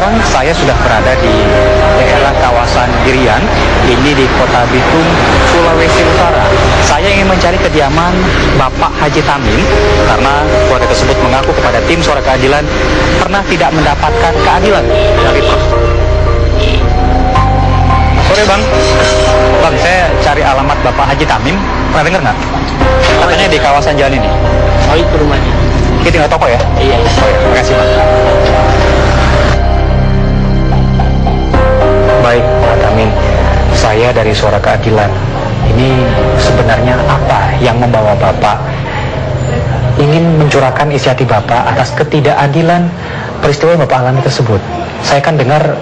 sekarang saya sudah berada di daerah kawasan Irian, ini di Kota Bitung, Sulawesi Utara. Saya ingin mencari kediaman Bapak Haji Tamim karena keluarga tersebut mengaku kepada tim Suara Keadilan pernah tidak mendapatkan keadilan dari Sore Bang, saya cari alamat Bapak Haji Tamim, pernah dengar nggak? Katanya di kawasan jalan ini. Oh, itu rumahnya. Kita tinggal toko ya? Iya. Oh ya, terima kasih Bang. Baik Pak Tamim, saya dari Suara Keadilan. Ini sebenarnya apa yang membawa Bapak ingin mencurahkan isi hati Bapak atas ketidakadilan peristiwa yang Bapak alami tersebut? Saya kan dengar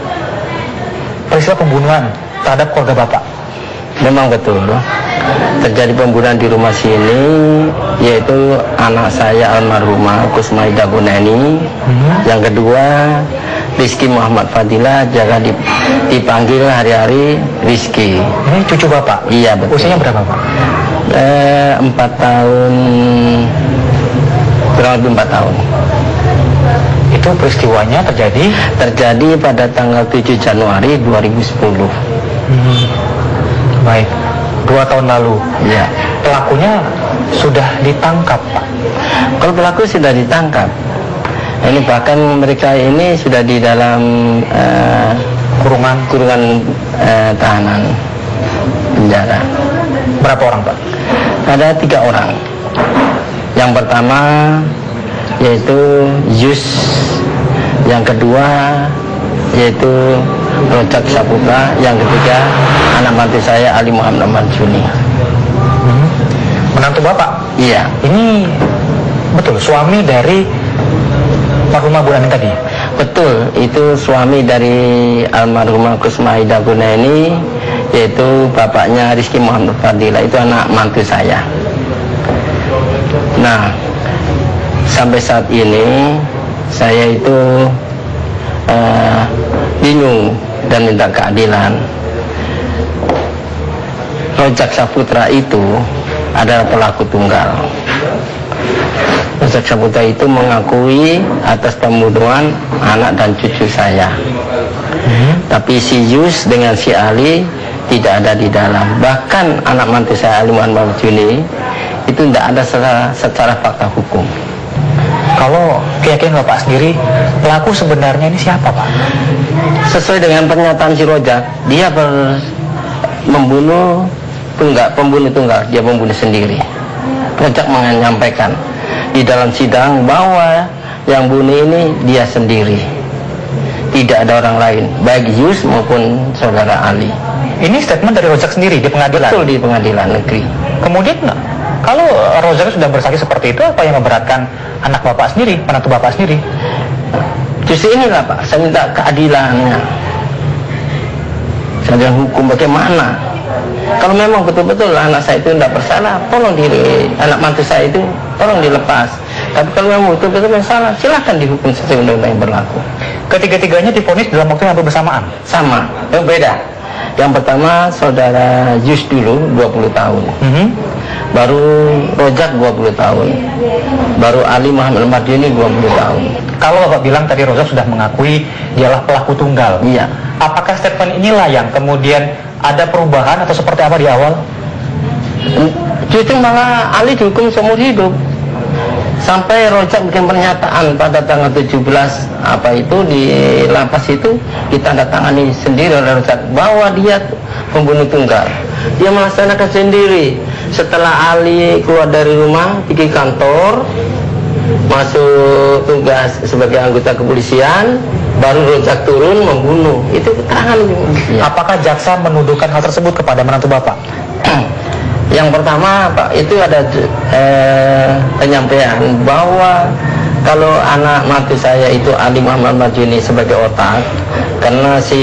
peristiwa pembunuhan terhadap keluarga Bapak. Memang betul. Terjadi pembunuhan di rumah sini, yaitu anak saya almarhumah Kusmaida Guneni. Yang kedua Rizky Muhammad Fadilah, jangan dipanggil hari-hari Rizky. Ini cucu Bapak? Iya betul. Usianya berapa Pak? 4 tahun, kurang lebih 4 tahun. Itu peristiwanya terjadi pada tanggal 7 Januari 2010. Baik, 2 tahun lalu. Ya. Pelakunya sudah ditangkap Pak? Kalau pelaku sudah ditangkap, ini bahkan mereka ini sudah di dalam kurungan tahanan penjara. Berapa orang Pak? Ada 3 orang. Yang pertama yaitu Yus, yang kedua yaitu Rojak Saputra, yang ketiga anak mantu saya Ali Muhammad Marjuni. Menantu Bapak? Iya. Ini betul suami dari almarhumah Bu Nani tadi? Betul, itu suami dari almarhumah Kusmaida Guneni, yaitu bapaknya Rizky Muhammad Fadilah, itu anak mantu saya. Nah, sampai saat ini saya itu bingung dan minta keadilan. Rojak Saputra itu adalah pelaku tunggal. Rojak Saputra itu mengakui atas pembunuhan anak dan cucu saya. Tapi si Yus dengan si Ali tidak ada di dalam. Bahkan anak mantu saya Ali Muhammad Marjuni itu tidak ada secara fakta hukum. Kalau keyakinan Bapak sendiri, pelaku sebenarnya ini siapa Pak? Sesuai dengan pernyataan si Rojak, dia membunuh pembunuh tunggal, dia membunuh sendiri. Rojak menyampaikan di dalam sidang bahwa yang bunuh ini dia sendiri, tidak ada orang lain, baik Yus maupun saudara Ali. Ini statement dari Rojak sendiri di pengadilan? Betul, di pengadilan negeri. Kemudian kalau Rojak sudah bersaksi seperti itu, apa yang memberatkan anak Bapak sendiri, menantu Bapak sendiri? Justru inilah Pak, saya minta keadilannya. Keadilan hukum bagaimana? Kalau memang betul-betul anak saya itu tidak bersalah, tolong anak mantu saya itu tolong dilepas. Tapi kalau memang betul-betul bersalah, silahkan dihukum sesuai undang-undang yang berlaku. Ketiga-tiganya divonis dalam waktu yang hampir bersamaan? Sama, yang beda. Yang pertama saudara Yus dulu 20 tahun. Baru Rojak 20 tahun. Baru Ali Muhammad Marjuni 20 tahun. Kalau Bapak bilang tadi Rojak sudah mengakui dialah pelaku tunggal. Iya. Apakah statement inilah yang kemudian ada perubahan atau seperti apa di awal? Justru malah Ali dihukum seumur hidup. Sampai Rojak bikin pernyataan pada tanggal 17 apa itu di lapas itu ditandatangani sendiri oleh Rojak bahwa dia pembunuh tunggal. Dia melaksanakan sendiri. Setelah Ali keluar dari rumah, pergi kantor, masuk tugas sebagai anggota kepolisian, baru Rojak turun membunuh. Itu keterangan. Apakah jaksa menuduhkan hal tersebut kepada menantu Bapak? Yang pertama Pak, itu ada penyampaian bahwa kalau anak mantu saya itu Ali Muhammad Marjuni sebagai otak, karena si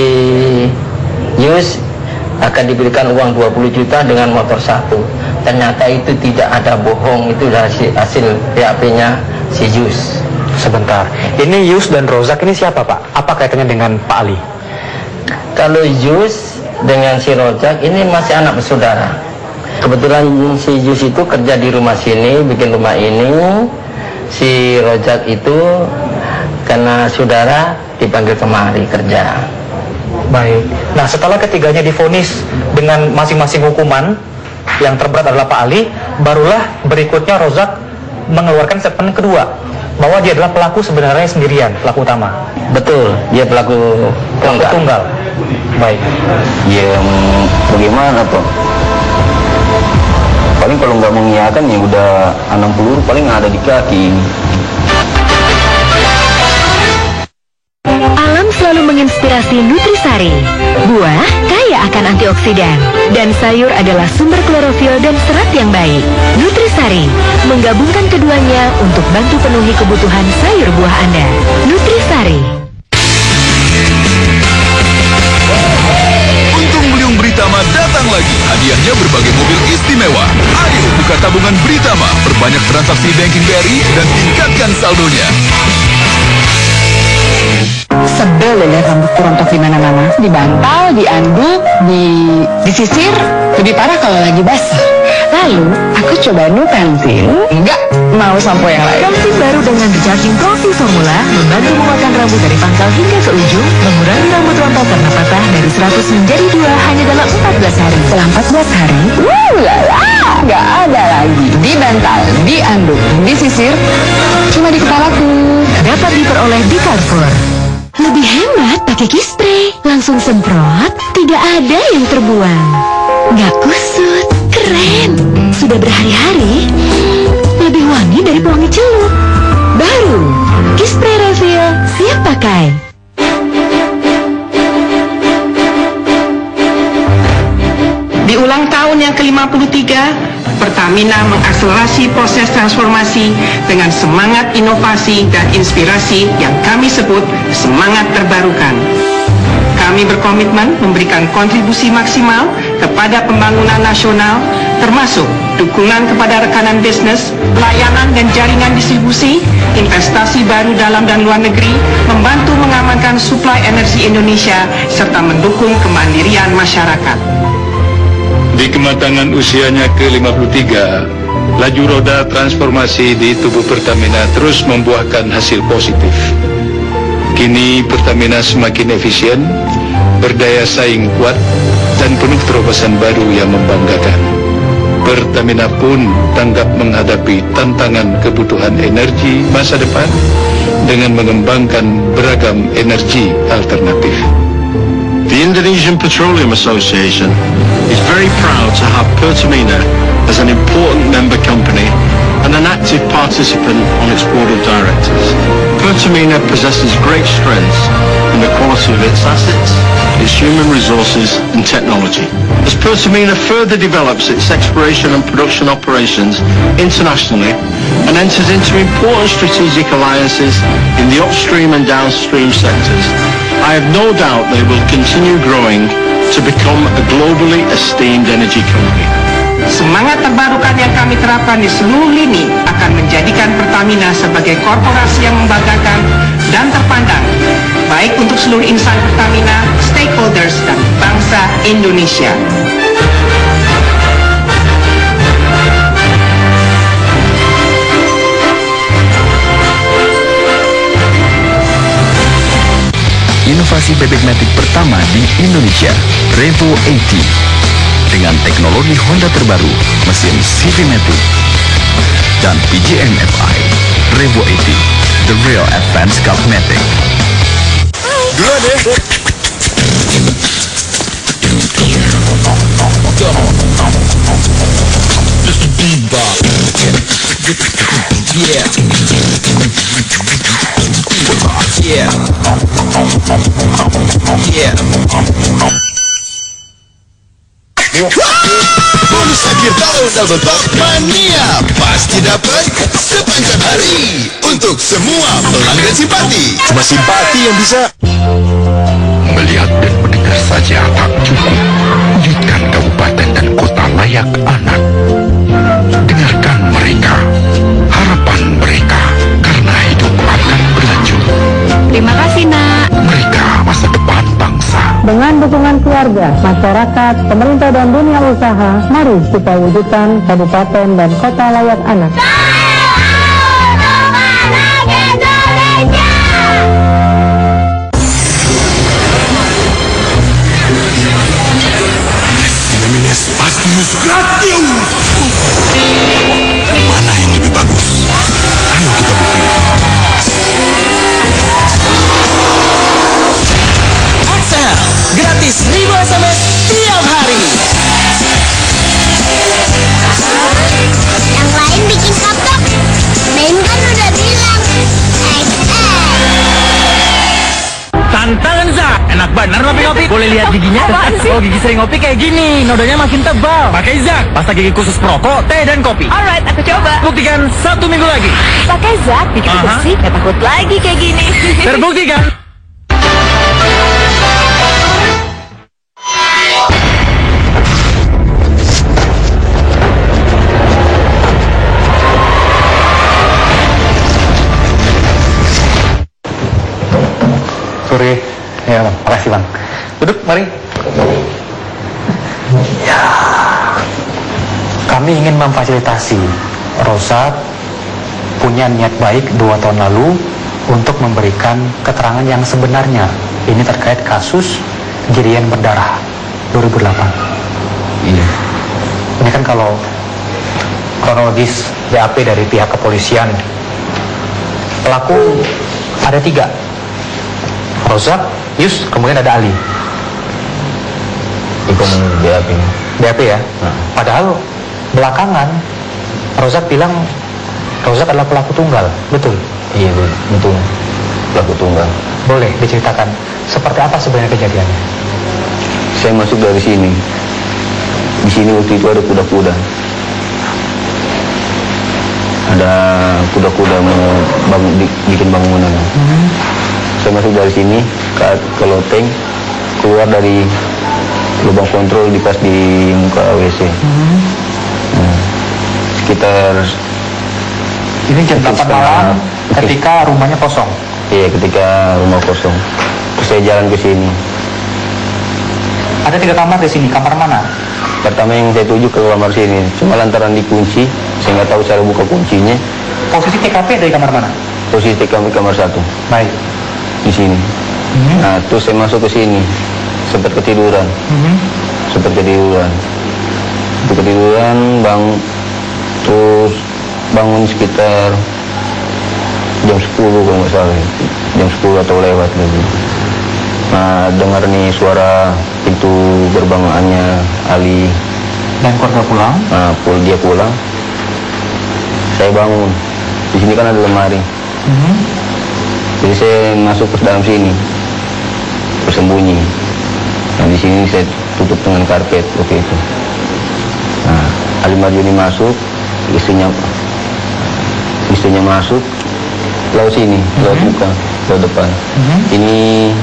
Yus akan diberikan uang 20 juta dengan motor 1. Ternyata itu tidak ada bohong, itu hasil BAP-nya si Yus. Sebentar, ini Yus dan Rojak ini siapa Pak? Apa kaitannya dengan Pak Ali? Kalau Yus dengan si Rojak ini masih anak bersaudara. Kebetulan si Yus itu kerja di rumah sini, bikin rumah ini. Si Rojak itu karena saudara dipanggil kemari kerja. Baik. Nah, setelah ketiganya divonis dengan masing-masing hukuman, yang terberat adalah Pak Ali, barulah berikutnya Rozak mengeluarkan statement kedua bahwa dia adalah pelaku sebenarnya sendirian, pelaku utama. Betul, dia pelaku tunggal. Baik. Ya bagaimana toh? Paling kalau nggak mengiyakan ya udah 6 peluru paling ada di kaki. Alam selalu menginspirasi Nutrisari. Buah kaya akan antioksidan dan sayur adalah sumber klorofil dan serat yang baik. Nutrisari menggabungkan keduanya untuk bantu penuhi kebutuhan sayur buah Anda. Nutrisari. Untung Beliung Britama datang lagi. Hadiahnya berbagai mobil istimewa. Ayo buka tabungan Britama, perbanyak transaksi banking BRI dan tingkatkan saldonya. Sebel lihat rambut rontok di mana-mana, dibantal, dianduk, disisir, lebih parah kalau lagi basah. Lalu aku coba Nu Pensil, enggak mau sampo yang lain. Pensil baru dengan recharging Pensil Formula membantu menguatkan rambut dari pangkal hingga ke ujung, mengurangi rambut rontok karena patah dari 100 menjadi 2 hanya dalam 14 hari. Setelah 14 hari, lala, nggak ada lagi dibantal, dianduk, disisir, cuma di kepalaku. Dapat diperoleh di Carrefour. Lebih hemat pakai Kispray. Langsung semprot, tidak ada yang terbuang. Nggak kusut, keren. Sudah berhari-hari, lebih wangi dari pewangi celup. Baru, Kispray Refill siap pakai. Di ulang tahun yang ke-53, Pertamina mengakselerasi proses transformasi dengan semangat inovasi dan inspirasi yang kami sebut semangat terbarukan. Kami berkomitmen memberikan kontribusi maksimal kepada pembangunan nasional, termasuk dukungan kepada rekanan bisnis, pelayanan dan jaringan distribusi, investasi baru dalam dan luar negeri, membantu mengamankan suplai energi Indonesia, serta mendukung kemandirian masyarakat. Di kematangan usianya ke-53, laju roda transformasi di tubuh Pertamina terus membuahkan hasil positif. Kini Pertamina semakin efisien, berdaya saing kuat, dan penuh terobosan baru yang membanggakan. Pertamina pun tanggap menghadapi tantangan kebutuhan energi masa depan dengan mengembangkan beragam energi alternatif. The Indonesian Petroleum Association is very proud to have Pertamina as an important member company and an active participant on its board of directors. Pertamina possesses great strengths in the quality of its assets, its human resources and technology. As Pertamina further develops its exploration and production operations internationally and enters into important strategic alliances in the upstream and downstream sectors, I have no doubt they will continue growing to become a globally esteemed energy company. Semangat terbarukan yang kami terapkan di seluruh lini akan menjadikan Pertamina sebagai korporasi yang membanggakan dan terpandang, baik untuk seluruh insan Pertamina, stakeholders, dan bangsa Indonesia. Inovasi bebek matic pertama di Indonesia, Revo 80. Dengan teknologi Honda terbaru, mesin CV Matic dan PGM-FI, Revo 80, the real advanced Golf Matic. Dua deh. Just a beatbox. Yeah. Yeah. Bonus akhir tahun Double Top Mania pasti dapat sepanjang hari untuk semua pelanggan simpati. Cuma simpati yang bisa. Melihat dan mendengar saja tak cukup. Wujudkan kabupaten dan kota layak anak. Dengarkan mereka, harapan mereka, karena hidup akan berlanjut. Terima kasih, Nak. Mereka masa depan bangsa. Dengan dukungan keluarga, masyarakat, pemerintah dan dunia usaha, mari kita wujudkan kabupaten dan kota layak anak. Tantangan Zak, enak bener ngopi-ngopi. Boleh lihat giginya? Apaan sih? Oh, gigi sering ngopi kayak gini, nodanya makin tebal. Pakai Zak, pasta gigi khusus perokok, teh dan kopi. Alright, aku coba. Buktikan 1 minggu lagi. Pakai Zak, gigi bersih, gak takut lagi kayak gini. Terbuktikan. Sorry. Ya, makasih Bang. Duduk, mari. Ya, kami ingin memfasilitasi. Rosa punya niat baik 2 tahun lalu untuk memberikan keterangan yang sebenarnya. Ini terkait kasus Girian berdarah 2008. Iya. Ini kan kalau kronologis BAP dari pihak kepolisian, pelaku ada 3. Rozak, Yus, kemudian ada Ali. Itu BAP. BAP ya? Padahal belakangan Rozak bilang Rozak adalah pelaku tunggal, betul? Iya, betul. Pelaku tunggal. Boleh diceritakan seperti apa sebenarnya kejadiannya? Saya masuk dari sini. Di sini waktu itu ada kuda-kuda. Ada kuda-kuda mau bikin bangunan. Saya masuk dari sini ke loteng, keluar dari lubang kontrol di pas di muka WC. Sekitar ini jam 8 malam ketika rumahnya kosong. Iya, ketika rumah kosong. Terus saya jalan ke sini. Ada 3 kamar di sini. Kamar mana? Pertama yang saya tuju ke kamar sini. Cuma lantaran dikunci, saya nggak tahu cara buka kuncinya. Posisi TKP dari kamar mana? Posisi TKP kamar 1. Baik. Di sini. Nah, terus saya masuk ke sini. Sempat ketiduran. Sempat ketiduran. Terus bangun sekitar jam 10 kalau nggak salah. Jam 10 atau lewat lagi. Nah, dengar nih suara pintu gerbangnya Ali. Dan keluarga pulang? Nah, dia pulang. Saya bangun. Di sini kan ada lemari. Jadi saya masuk ke dalam sini, bersembunyi. Nah, di sini saya tutup dengan karpet waktu itu. Nah, Ali Marjuni masuk, istrinya masuk, lewat sini, lewat muka, lewat depan. Ini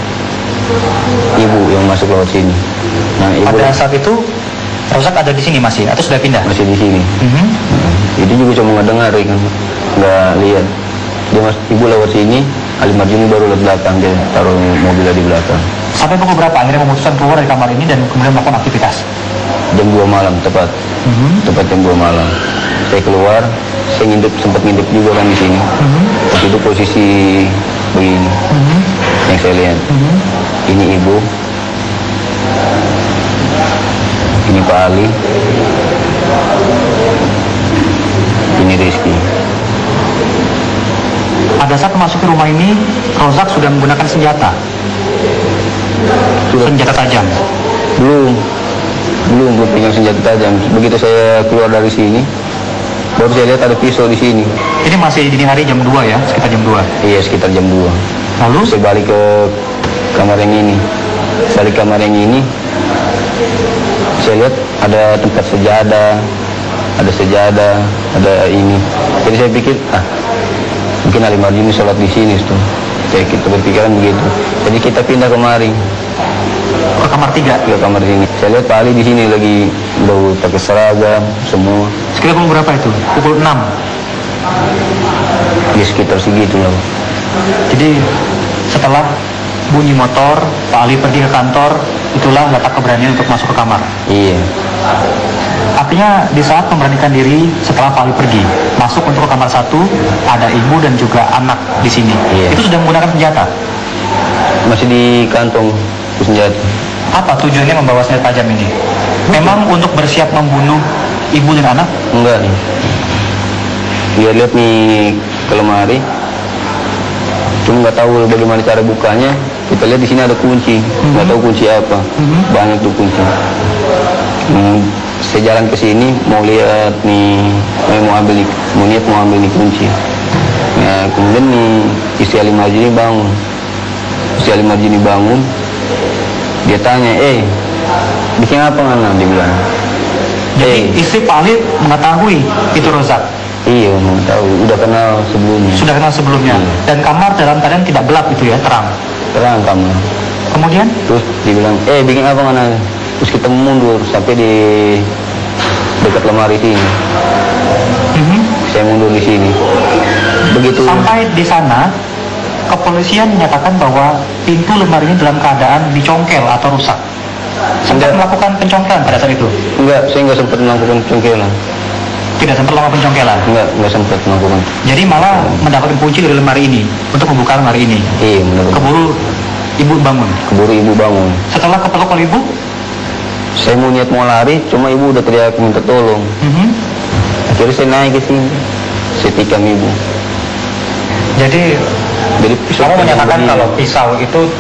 ibu yang masuk lewat sini. Nah, ibu pada saat itu Rozak ada di sini masih atau sudah pindah? Masih di sini. Itu juga cuma ngedengar kan, nggak lihat. Ibu lewat sini, Ali Marjuni baru lewat belakang, dia taruh mobilnya di belakang. Sampai pukul berapa akhirnya memutuskan keluar dari kamar ini dan kemudian melakukan aktivitas? Jam 2 malam tepat. Tepat jam 2 malam. Saya keluar, saya sempat ngintip juga kan di sini. Waktu itu posisi begini, yang saya lihat. Ini ibu, ini Pak Ali, ini Rizky. Pada saat memasuki rumah ini, Rozak sudah menggunakan senjata. Senjata tajam. Belum pegang senjata tajam. Begitu saya keluar dari sini, baru saya lihat ada pisau di sini. Ini masih dini hari jam 2 ya, sekitar jam 2. Iya, sekitar jam 2. Lalu saya balik ke kamar yang ini. Saya lihat ada tempat sejadah, ada ini. Jadi saya pikir, mungkin Ali Marjuni sholat di sini tuh. Kita berpikiran begitu. Jadi kita pindah kemari. Ke kamar 3? Ke kamar sini. Saya lihat Pak Ali di sini lagi baru pakai seragam semua. Sekitar pukul berapa itu? Pukul 6? Ya sekitar segitu lah. Jadi setelah bunyi motor, Pak Ali pergi ke kantor, itulah letak keberanian untuk masuk ke kamar. Iya. Artinya di saat memberanikan diri setelah Pak Ali pergi, masuk untuk ke kamar 1, ada ibu dan juga anak di sini. Iya. Itu sudah menggunakan senjata? Masih di kantong senjata. Apa tujuannya membawa senjata tajam ini? Memang untuk bersiap membunuh ibu dan anak? Enggak nih. Dia lihat nih ke lemari, cuma nggak tahu bagaimana cara bukanya. Kita lihat di sini ada kunci, nggak tahu kunci apa. Banyak tuh kunci. Saya jalan ke sini mau lihat nih, mau ambil nih kunci. Nah Kemudian nih istri Ali Marji ini bangun. Istri Ali Marji ini bangun. Dia tanya, bikin apa Ngana? Dia bilang. Jadi istri Pak Ali mengetahui itu Rozak? Iya, mengetahui. Udah kenal sebelumnya. Sudah kenal sebelumnya. Dan kamar dalam keadaan tidak gelap itu ya, terang? Terang kamar. Kemudian? Terus dia bilang, bikin apa Ngana? Terus kita mundur sampai di dekat lemari sini. Saya mundur di sini. Begitu. Sampai di sana, kepolisian menyatakan bahwa pintu lemari ini dalam keadaan dicongkel atau rusak. Sempat melakukan pencongkelan pada saat itu? Enggak, saya enggak sempat melakukan pencongkelan. Tidak sempat melakukan pencongkelan? Enggak sempat melakukan. Jadi malah mendapatkan kunci dari lemari ini untuk membuka lemari ini. Iya, benar. Keburu ibu bangun. Keburu ibu bangun. Setelah kepeluk oleh ibu? Saya mau niat mau lari, cuma ibu udah teriak minta tolong. Akhirnya saya naik ke sini, saya tikam ibu. Jadi kamu menyatakan kalau pisau itu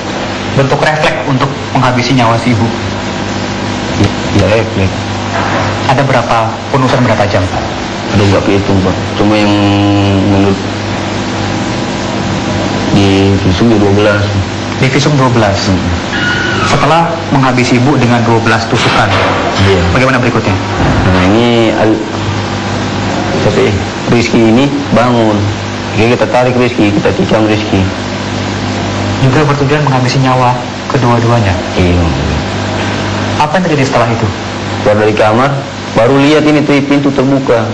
bentuk refleks untuk menghabisi nyawa si ibu? Ya refleks. Ada berapa penusuran berapa jam, Pak? Ada nggak kehitung, Pak. Cuma yang menurut di visum 12. Di visum 12. Setelah menghabisi ibu dengan 12 tusukan. Iya. Bagaimana berikutnya? Nah ini Rizky ini bangun. Jadi kita tarik Rizky, kita tikam Rizky. Juga bertujuan menghabisi nyawa kedua-duanya. Iya. Apa yang terjadi setelah itu? Keluar dari kamar, baru lihat ini tuh pintu terbuka.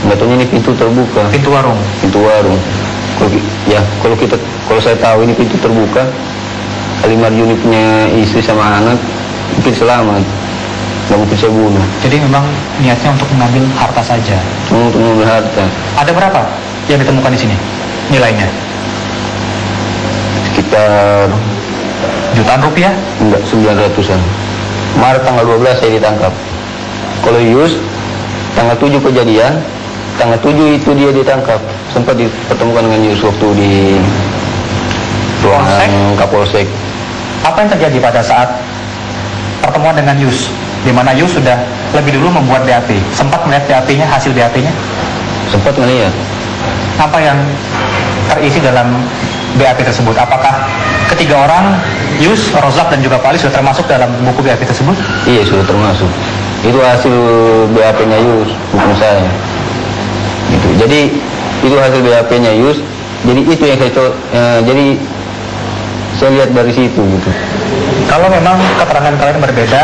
Nggak tahunya ini pintu terbuka. Pintu warung. Pintu warung. Kalau saya tahu ini pintu terbuka, Ali Marjuni punya istri sama anak, mungkin selamat. Nggak mungkin saya bunuh. Jadi memang niatnya untuk mengambil harta saja. Cuma untuk mengambil harta. Ada berapa yang ditemukan di sini nilainya? Sekitar jutaan rupiah? Enggak, 900-an. Maret tanggal 12 saya ditangkap. Kalau Yus, tanggal 7 kejadian, tanggal 7 itu dia ditangkap. Sempat dipertemukan dengan Yus waktu di ruangan Kapolsek. Apa yang terjadi pada saat pertemuan dengan Yus? Di mana Yus sudah lebih dulu membuat BAP. Sempat melihat BAP-nya, hasil BAP-nya? Sempat melihat. Apa yang terisi dalam BAP tersebut? Apakah ketiga orang, Yus, Rozak, dan juga Pak Ali sudah termasuk dalam buku BAP tersebut? Iya, sudah termasuk. Itu hasil BAP-nya Yus, bukan saya. Gitu. Jadi itu hasil BAP-nya Yus. Jadi itu yang saya lihat dari situ gitu. Kalau memang keterangan kalian berbeda,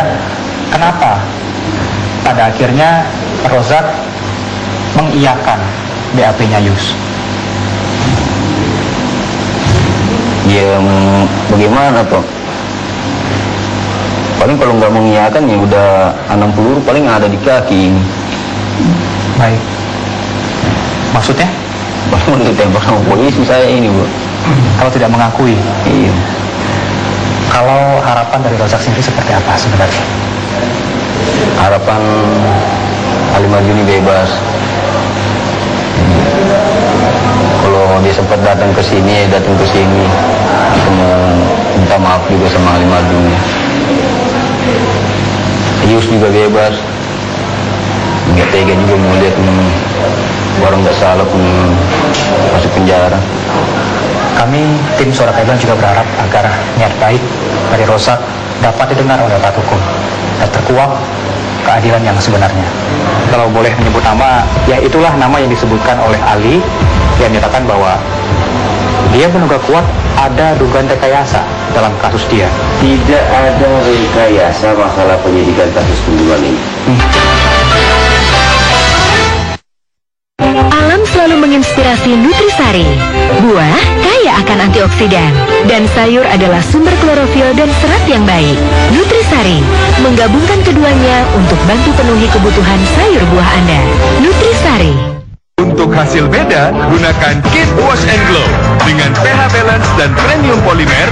kenapa pada akhirnya Rozak mengiyakan BAP-nya Yus? Ya bagaimana toh? Paling kalau nggak mengiyakan ya udah 6 peluru paling ada di kaki. Baik. Maksudnya? Paling ditembak sama polisi saya ini, Bu. Kalau tidak mengakui? Iya. Kalau harapan dari Rozak sendiri seperti apa sebenarnya? Harapan Ali Marjuni bebas. Kalau dia sempat datang ke sini, aku mau minta maaf juga sama Ali Marjuni. Yus juga bebas. Nggak tega juga mau lihat orang nggak salah pun masuk penjara. Kami tim Suara Keadilan juga berharap agar niat baik dari Rozak dapat didengar oleh aparat hukum dan terkuak keadilan yang sebenarnya. Kalau boleh menyebut nama, ya itulah nama yang disebutkan oleh Ali yang menyatakan bahwa dia menduga kuat ada dugaan rekayasa dalam kasus dia. Tidak ada rekayasa masalah penyidikan kasus pembunuhan ini. Alam selalu menginspirasi Nutrisari. Buah kaya akan antioksidan dan sayur adalah sumber klorofil dan serat yang baik. Nutrisari menggabungkan keduanya untuk bantu penuhi kebutuhan sayur buah Anda. Nutrisari. Untuk hasil beda, gunakan Kit Wash and Glow dengan pH balance dan premium polimer,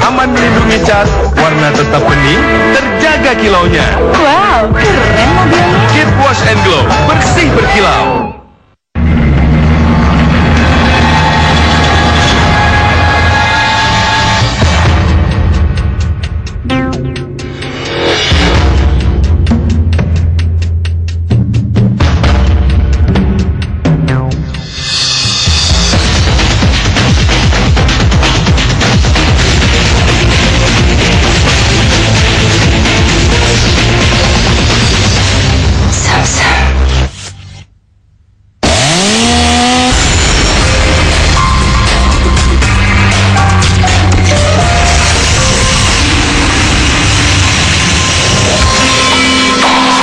aman melindungi cat, warna tetap bening, terjaga kilaunya. Wow, keren mobilnya. Kit Wash and Glow, bersih berkilau.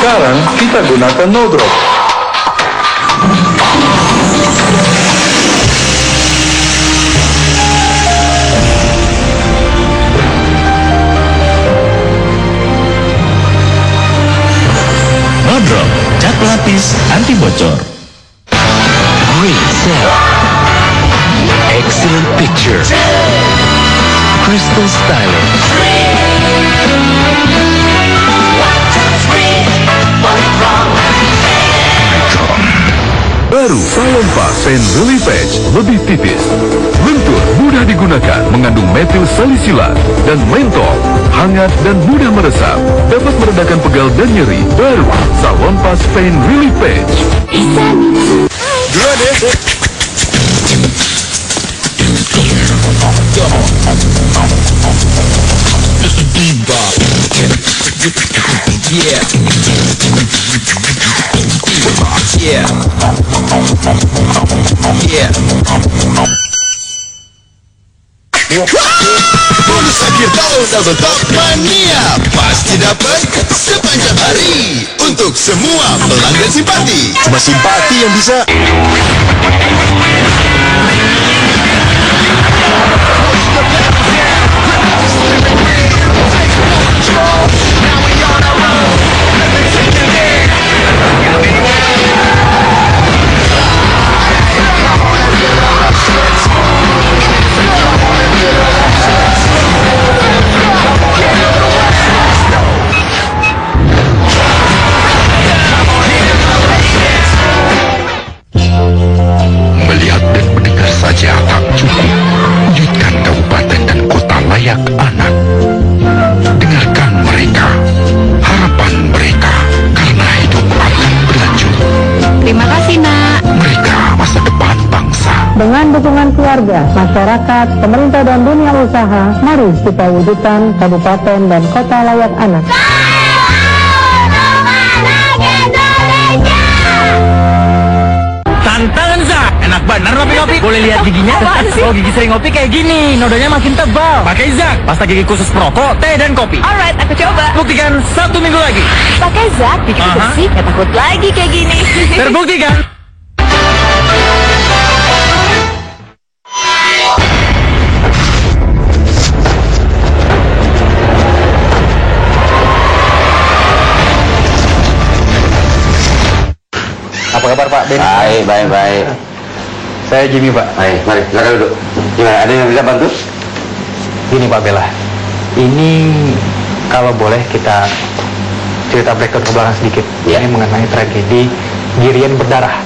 Sekarang kita gunakan no drop. No drop, cat lapis anti bocor. Great Cell, excellent picture, crystal styling. Baru Salonpas Paint Relief Patch lebih tipis, lentur, mudah digunakan, mengandung metil salisilat dan mentol, hangat dan mudah meresap, dapat meredakan pegal dan nyeri. Baru Salonpas Paint Relief Patch. Duluan deh. Tiba. Yeah. Yeah. Yeah. Bonus akhir tahun Double Top Mania pasti dapat sepanjang hari untuk semua pelanggan simpati. Cuma simpati yang bisa. Melihat dan mendengar saja tak cukup. Wujudkan kabupaten dan kota layak anak. Dengarkan mereka, harapan mereka, karena hidup akan berlanjut. Terima kasih, Nak. Mereka masa depan bangsa. Dengan dukungan keluarga, masyarakat, pemerintah dan dunia usaha, mari kita wujudkan kabupaten dan kota layak anak. Tantangan Zak, enak bener ngopi-ngopi. Boleh lihat giginya? Oh, gigi sering ngopi kayak gini, nodanya makin tebal. Pakai Zak, pasta gigi khusus perokok, teh dan kopi. Alright, aku coba. Buktikan 1 minggu lagi. Pakai Zak, gigi bersih, gak takut lagi kayak gini. Terbukti kan? Apa kabar Pak Ben? Baik. Saya Jimmy Pak. Baik, mari silakan duduk. Gimana, ada yang bisa bantu? Gini Pak Bella, ini kalau boleh kita cerita breakdown ke belakang sedikit. Ya. Ini mengenai tragedi Girian berdarah.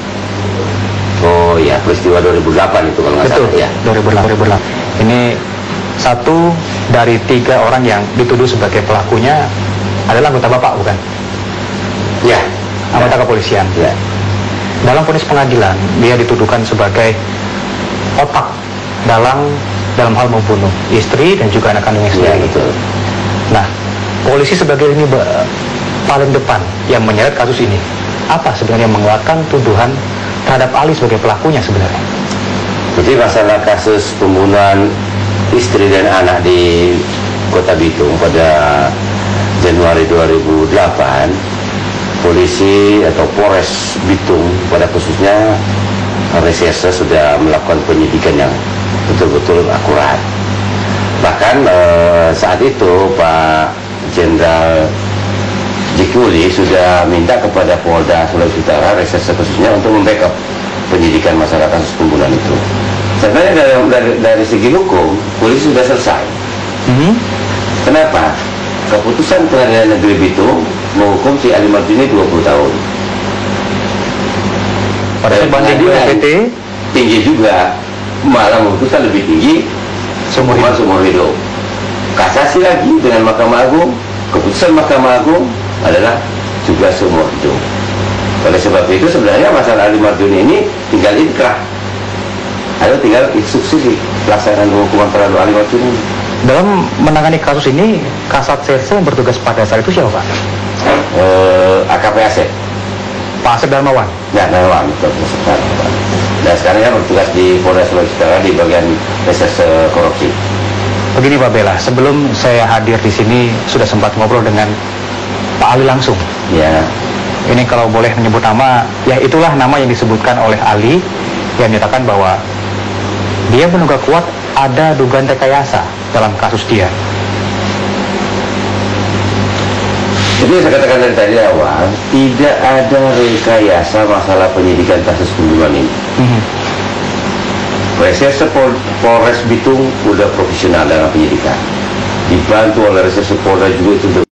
Oh iya, peristiwa 2008 itu kalau nggak Betul, salah ya. 2008. Ini 1 dari 3 orang yang dituduh sebagai pelakunya adalah anggota Bapak, bukan? Ya. Anggota kepolisian. Ya. Dalam vonis pengadilan, dia dituduhkan sebagai otak dalam hal membunuh istri dan juga anak kandungnya sendiri. Betul. Nah, polisi sebagai ini paling depan yang menyeret kasus ini. Apa sebenarnya yang menguatkan tuduhan terhadap Ali sebagai pelakunya sebenarnya? Jadi masalah kasus pembunuhan istri dan anak di Kota Bitung pada Januari 2008, polisi atau Polres Bitung pada khususnya reserse sudah melakukan penyidikan yang betul-betul akurat. Bahkan saat itu Pak Jenderal Jikuli sudah minta kepada Polda Sulawesi Utara reserse khususnya untuk membackup penyidikan masalah kasus pembunuhan itu. Sebenarnya dari segi hukum polisi sudah selesai. Kenapa? Keputusan Pengadilan Negeri Bitung menghukum si Ali Martini 20 tahun. Pada banding PT tinggi juga, malah memutuskan lebih tinggi seumur hidup. Kasasi lagi dengan Mahkamah Agung, keputusan Mahkamah Agung adalah juga seumur hidup. Oleh sebab itu sebenarnya masalah Ali Martini ini tinggal inkrah, atau tinggal instruksi pelaksanaan hukuman terhadap Ali Martini. Dalam menangani kasus ini, Kasat Serse yang bertugas pada saat itu siapa Pak? AKP Asep. Pak Asep Darmawan? Ya, Darmawan. Dan sekarang kan bertugas di Polda Sulawesi Utara di bagian reserse korupsi. Begini Pak Bella, sebelum saya hadir di sini sudah sempat ngobrol dengan Pak Ali langsung. Ya. Ini kalau boleh menyebut nama, ya itulah nama yang disebutkan oleh Ali yang menyatakan bahwa dia menduga kuat ada dugaan rekayasa dalam kasus dia. Jadi saya katakan dari tadi awal, tidak ada rekayasa masalah penyidikan kasus pembunuhan ini. Reserse Polres Bitung udah profesional dalam penyidikan, dibantu oleh Reserse Polda juga itu